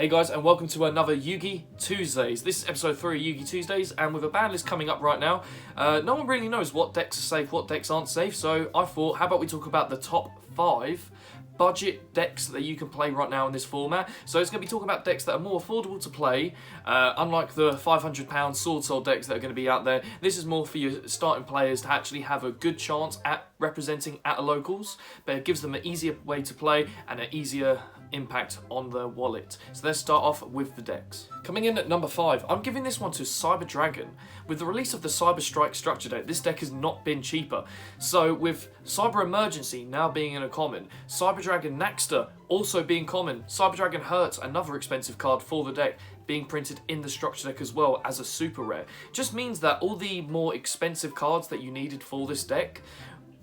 Hey guys, and welcome to another Yugi-Tuesdays. This is episode 3 of Yugi-Tuesdays, and with a ban list coming up right now, no one really knows what decks are safe, what decks aren't safe, so I thought, how about we talk about the top 5 budget decks that you can play right now in this format. So it's going to be talking about decks that are more affordable to play, unlike the £500 Sword Soul decks that are going to be out there. This is more for your starting players to actually have a good chance at representing at a locals, but it gives them an easier way to play and an easier impact on their wallet. So let's start off with the decks. Coming in at number 5, I'm giving this one to Cyber Dragon. With the release of the Cyber Strike structure deck, this deck has not been cheaper. So with Cyber Emergency now being in a common, Cyber Dragon Naxter also being common, Cyber Dragon Hurt, another expensive card for the deck, being printed in the structure deck as well as a super rare, just means that all the more expensive cards that you needed for this deck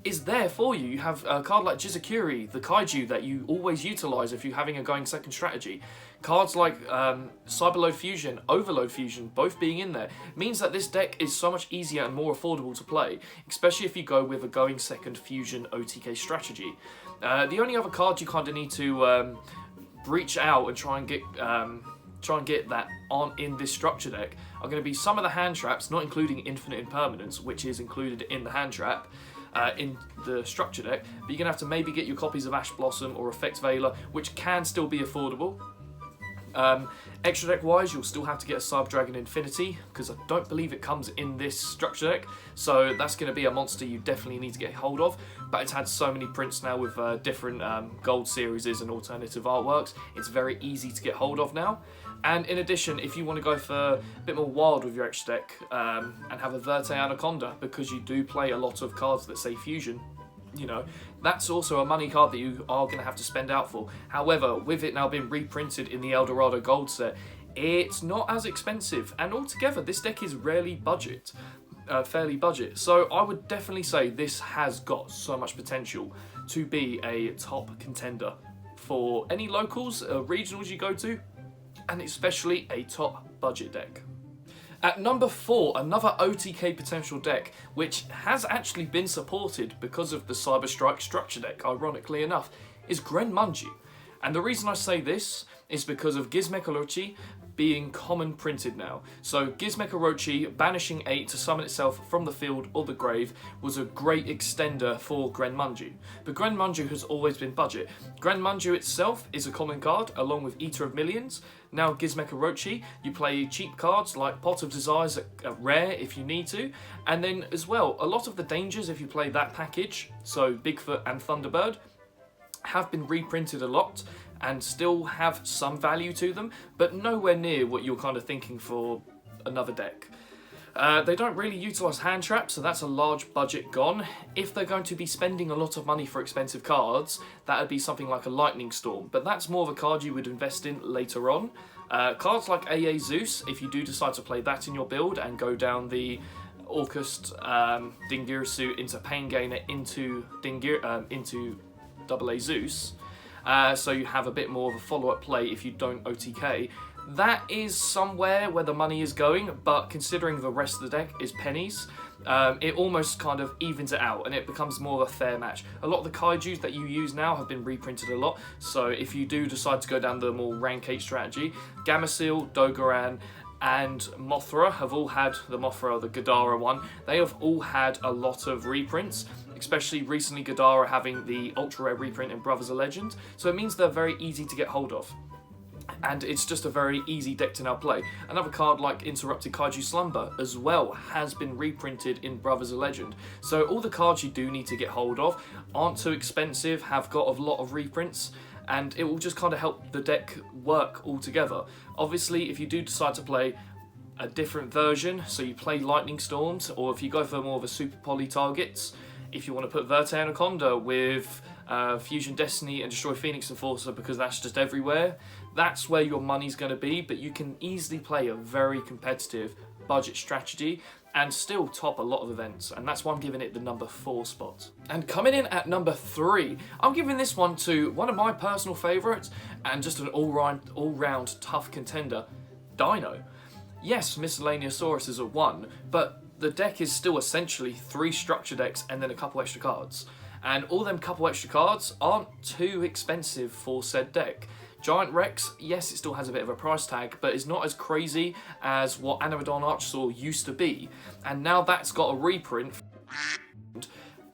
is there for you. You have a card like Gizmekarochi, the kaiju that you always utilise if you're having a going second strategy. Cards like Cyberload Fusion, Overload Fusion, both being in there, means that this deck is so much easier and more affordable to play, especially if you go with a going second fusion OTK strategy. The only other card you kind of need to reach out and try and get that on in this structure deck are going to be some of the hand traps, not including Infinite Impermanence, which is included in the hand trap. In the structure deck, but you're going to have to maybe get your copies of Ash Blossom or Effect Veiler, which can still be affordable. Extra deck wise, you'll still have to get a Cyber Dragon Infinity, because I don't believe it comes in this structure deck, so that's going to be a monster you definitely need to get hold of, but it's had so many prints now with different gold series and alternative artworks, it's very easy to get hold of now. And in addition, if you want to go for a bit more wild with your extra deck and have a Verte Anaconda, because you do play a lot of cards that say fusion, you know, that's also a money card that you are going to have to spend out for. However, with it now being reprinted in the Eldorado Gold set, it's not as expensive, and altogether this deck is rarely budget, fairly budget. So I would definitely say this has got so much potential to be a top contender for any locals, regionals you go to, and especially a top budget deck. At number 4, another OTK potential deck, which has actually been supported because of the Cyber Strike structure deck, ironically enough, is Grenmunju. And the reason I say this is because of Gizmekarochi being common printed now. So Gizmekarochi banishing 8 to summon itself from the field or the grave was a great extender for Grenmunju. But Grenmunju has always been budget. Grenmunju itself is a common card along with Eater of Millions. Now Gizmekarochi, you play cheap cards like Pot of Desires at rare if you need to, and then as well, a lot of the dangers if you play that package, so Bigfoot and Thunderbird, have been reprinted a lot and still have some value to them, but nowhere near what you're kind of thinking for another deck. They don't really utilise hand traps, so that's a large budget gone. If they're going to be spending a lot of money for expensive cards, that would be something like a Lightning Storm, but that's more of a card you would invest in later on. Cards like AA Zeus, if you do decide to play that in your build and go down the Orcust Dingirsu into Pain Gainer into AA Zeus, so you have a bit more of a follow-up play if you don't OTK. That is somewhere where the money is going, but considering the rest of the deck is pennies, it almost kind of evens it out and it becomes more of a fair match. A lot of the kaijus that you use now have been reprinted a lot, so if you do decide to go down the more rank 8 strategy, Gameciel, Dogoran, and Mothra have all had, the Mothra, the Gadara one, they have all had a lot of reprints, especially recently Gadara having the ultra rare reprint in Brothers of Legend, so it means they're very easy to get hold of. And it's just a very easy deck to now play. Another card like Interrupted Kaiju Slumber as well has been reprinted in Brothers of Legend. So all the cards you do need to get hold of aren't too expensive, have got a lot of reprints, and it will just kind of help the deck work all together. Obviously, if you do decide to play a different version, so you play Lightning Storms, or if you go for more of a Super Poly targets, if you want to put Verte Anaconda with Fusion Destiny and Destroy Phoenix Enforcer because that's just everywhere, that's where your money's going to be, but you can easily play a very competitive budget strategy and still top a lot of events, and that's why I'm giving it the number 4 spot. And coming in at number 3, I'm giving this one to one of my personal favourites and just an all-round tough contender, Dino. Yes, Miscellaneousaurus is a 1, but the deck is still essentially 3 structure decks and then a couple extra cards. And all them couple extra cards aren't too expensive for said deck. Giant Rex, yes, it still has a bit of a price tag, but it's not as crazy as what Animadon Archosaur used to be. And now that's got a reprint.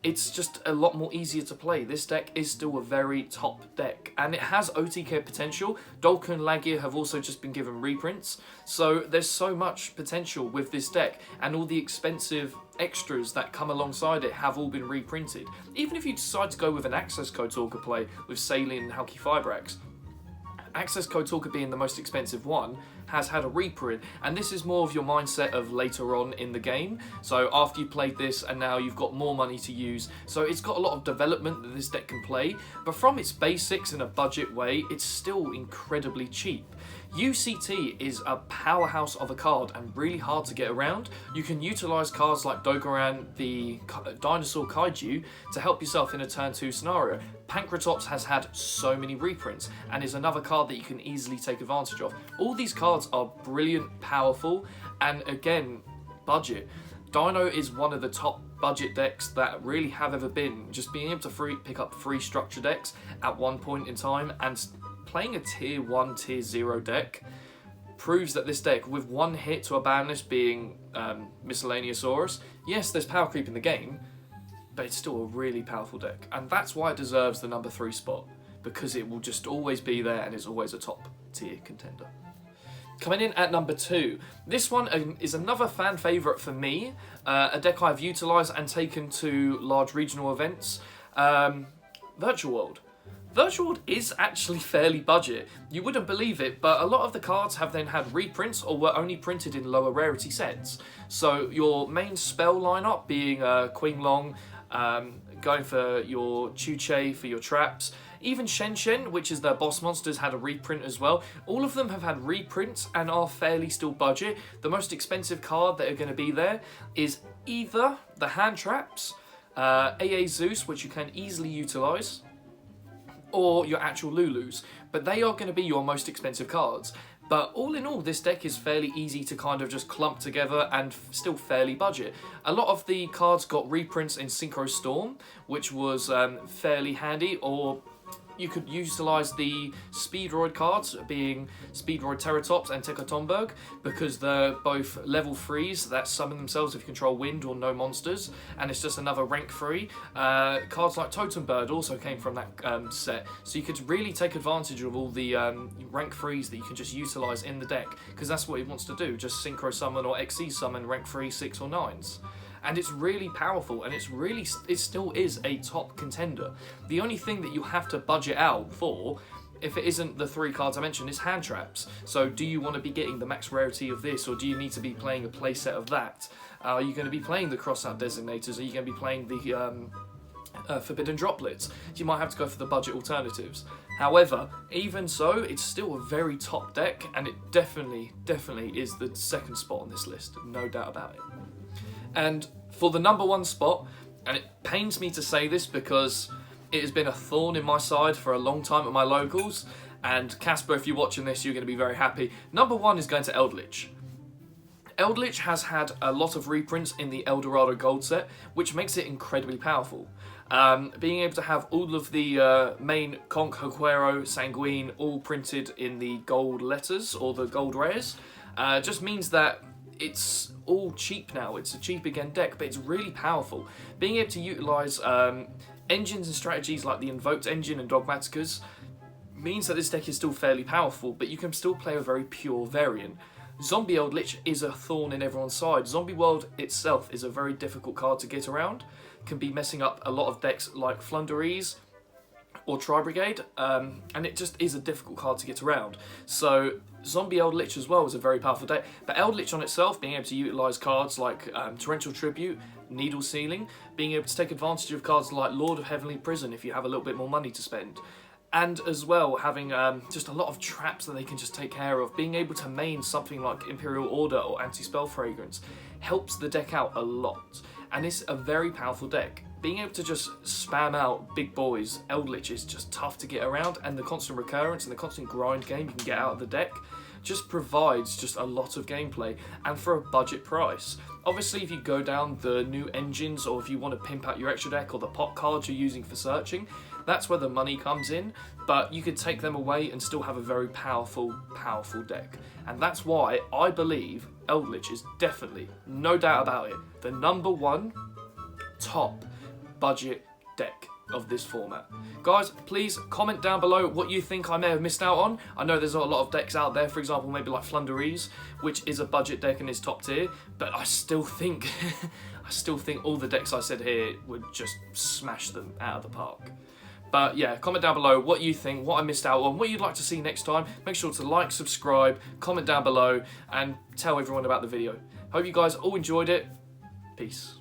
It's just a lot more easier to play. This deck is still a very top deck, and it has OTK potential. Dolka and Lagia have also just been given reprints, so there's so much potential with this deck, and all the expensive extras that come alongside it have all been reprinted. Even if you decide to go with an Access Code Talker play with Saline and Halky Fibrax, Access Code Talker being the most expensive one, has had a reprint, and this is more of your mindset of later on in the game. So after you played this and now you've got more money to use, so it's got a lot of development that this deck can play, but from its basics in a budget way, it's still incredibly cheap. UCT is a powerhouse of a card and really hard to get around. You can utilise cards like Dogoran, the Dinosaur Kaiju, to help yourself in a turn 2 scenario. Pankratops has had so many reprints and is another card that you can easily take advantage of. All these cards are brilliant, powerful, and again, budget. Dino is one of the top budget decks that really have ever been. Just being able to pick up free structure decks at one point in time and playing a tier 1, tier 0 deck proves that this deck, with one hit to a ban list being Miscellaneousaurus, yes, there's power creep in the game, but it's still a really powerful deck. And that's why it deserves the number 3 spot, because it will just always be there and is always a top tier contender. Coming in at number 2, this one is another fan favourite for me, a deck I've utilised and taken to large regional events, Virtual World. Virtual World is actually fairly budget. You wouldn't believe it, but a lot of the cards have then had reprints or were only printed in lower rarity sets. So your main spell lineup being Queen Long, going for your Chuche for your traps, even Shen Shen, which is their boss monsters, had a reprint as well. All of them have had reprints and are fairly still budget. The most expensive card that are going to be there is either the hand traps, AA Zeus, which you can easily utilise, or your actual Lulus, but they are going to be your most expensive cards. But all in all, this deck is fairly easy to kind of just clump together and still fairly budget. A lot of the cards got reprints in Synchro Storm, which was fairly handy, or you could utilise the Speedroid cards, being Speedroid Terratops and Tekotomberg, because they're both level 3s that summon themselves if you control wind or no monsters, and it's just another rank 3. Cards like Totem Bird also came from that set, so you could really take advantage of all the rank 3s that you can just utilise in the deck, because that's what it wants to do, just Synchro Summon or XE Summon rank 3, 6 or 9s. And it's really powerful, and it still is a top contender. The only thing that you have to budget out for, if it isn't the 3 cards I mentioned, is hand traps. So do you want to be getting the max rarity of this, or do you need to be playing a playset of that? Are you going to be playing the crossout designators? Are you going to be playing the Forbidden Droplets? You might have to go for the budget alternatives. However, even so, it's still a very top deck, and it definitely is the second spot on this list, no doubt about it. And for the number 1 spot, and it pains me to say this because it has been a thorn in my side for a long time at my locals, and Casper, if you're watching this, you're going to be very happy. Number 1 is going to Eldritch. Eldritch has had a lot of reprints in the Eldorado Gold set, which makes it incredibly powerful. Being able to have all of the main Conch, Haquero, Sanguine all printed in the gold letters, or the gold rares, just means that it's all cheap now. It's a cheap again deck, but it's really powerful. Being able to utilise engines and strategies like the Invoked engine and Dogmaticas means that this deck is still fairly powerful, but you can still play a very pure variant. Zombie Eldritch is a thorn in everyone's side. Zombie World itself is a very difficult card to get around, can be messing up a lot of decks like Flunderees or Tri-Brigade, and it just is a difficult card to get around. So Zombie Eldritch as well is a very powerful deck, but Eldritch on itself, being able to utilise cards like Torrential Tribute, Needle Sealing, being able to take advantage of cards like Lord of Heavenly Prison if you have a little bit more money to spend, and as well having just a lot of traps that they can just take care of, being able to main something like Imperial Order or Anti-Spell Fragrance helps the deck out a lot, and it's a very powerful deck. Being able to just spam out big boys, Eldritch is just tough to get around, and the constant recurrence and the constant grind game you can get out of the deck just provides just a lot of gameplay, and for a budget price. Obviously, if you go down the new engines, or if you want to pimp out your extra deck or the pot cards you're using for searching, that's where the money comes in. But you could take them away and still have a very powerful deck. And that's why I believe Eldritch is definitely, no doubt about it, the #1 top budget deck of this format. Guys, please comment down below what you think I may have missed out on. I know there's a lot of decks out there, for example, maybe like Flundereeze, which is a budget deck and is top tier, but I still think all the decks I said here would just smash them out of the park. But yeah, comment down below what you think, what I missed out on, what you'd like to see next time. Make sure to like, subscribe, comment down below, and tell everyone about the video. Hope you guys all enjoyed it. Peace.